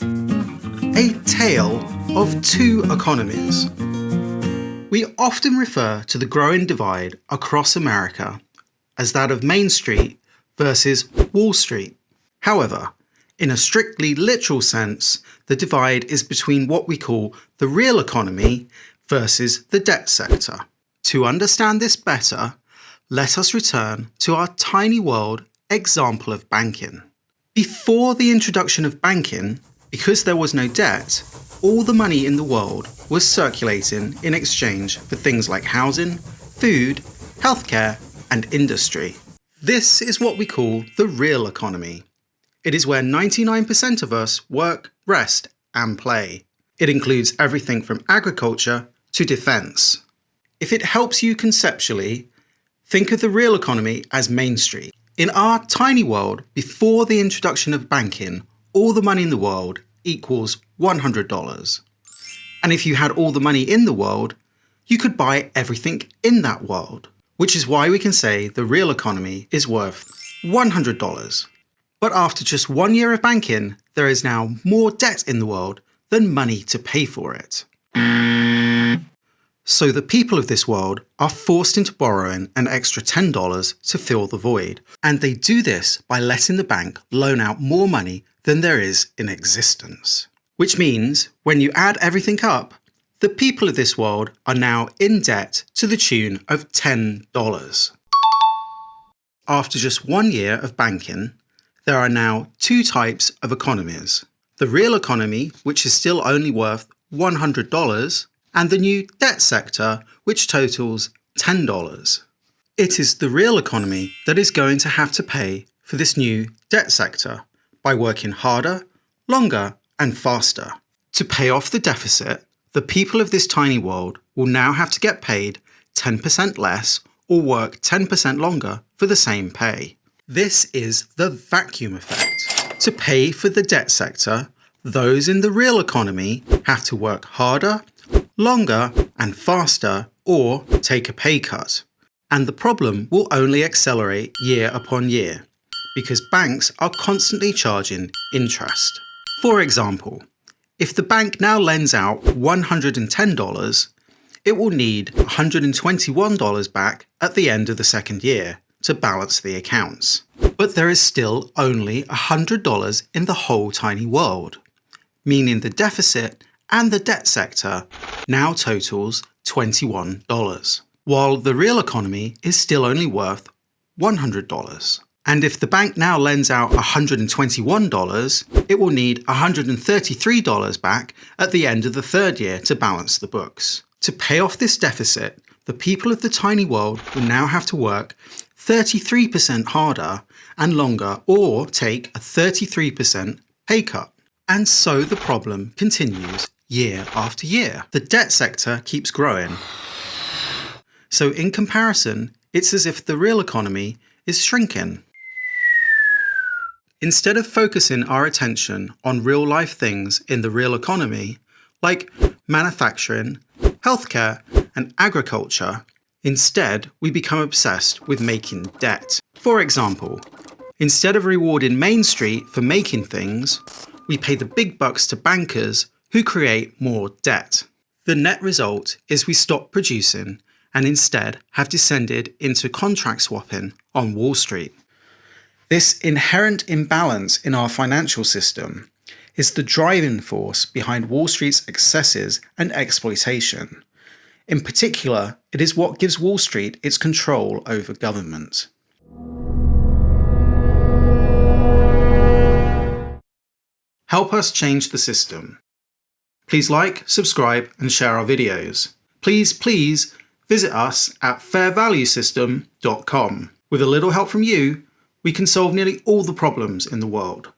A Tale of Two Economies. We often refer to the growing divide across America as that of Main Street versus Wall Street. However, in a strictly literal sense, the divide is between what we call the real economy versus the debt sector. To understand this better, let us return to our tiny world example of banking. Before the introduction of banking, because there was no debt, all the money in the world was circulating in exchange for things like housing, food, healthcare, and industry. This is what we call the real economy. It is where 99% of us work, rest, and play. It includes everything from agriculture to defense. If it helps you conceptually, think of the real economy as Main Street. In our tiny world, before the introduction of banking, all the money in the world equals $100. And if you had all the money in the world, you could buy everything in that world, which is why we can say the real economy is worth $100. But after just 1 year of banking, there is now more debt in the world than money to pay for it. So the people of this world are forced into borrowing an extra $10 to fill the void. And they do this by letting the bank loan out more money than there is in existence. Which means, when you add everything up, the people of this world are now in debt to the tune of $10. After just 1 year of banking, there are now two types of economies. The real economy, which is still only worth $100, and the new debt sector, which totals $10. It is the real economy that is going to have to pay for this new debt sector by working harder, longer, and faster. To pay off the deficit, the people of this tiny world will now have to get paid 10% less or work 10% longer for the same pay. This is the vacuum effect. To pay for the debt sector, those in the real economy have to work harder, longer, and faster, or take a pay cut. And the problem will only accelerate year upon year, because banks are constantly charging interest. For example, if the bank now lends out $110, it will need $121 back at the end of the second year to balance the accounts. But there is still only $100 in the whole tiny world, meaning the deficit and the debt sector now totals $21, while the real economy is still only worth $100. And if the bank now lends out $121, it will need $133 back at the end of the third year to balance the books. To pay off this deficit, the people of the tiny world will now have to work 33% harder and longer, or take a 33% pay cut. And so the problem continues year after year. The debt sector keeps growing. So in comparison, it's as if the real economy is shrinking. Instead of focusing our attention on real-life things in the real economy, like manufacturing, healthcare, and agriculture, instead we become obsessed with making debt. For example, instead of rewarding Main Street for making things, we pay the big bucks to bankers who create more debt. The net result is we stop producing and instead have descended into contract swapping on Wall Street. This inherent imbalance in our financial system is the driving force behind Wall Street's excesses and exploitation. In particular, it is what gives Wall Street its control over government. Help us change the system. Please like, subscribe, and share our videos. Please visit us at fairvaluesystem.com. With a little help from you, we can solve nearly all the problems in the world.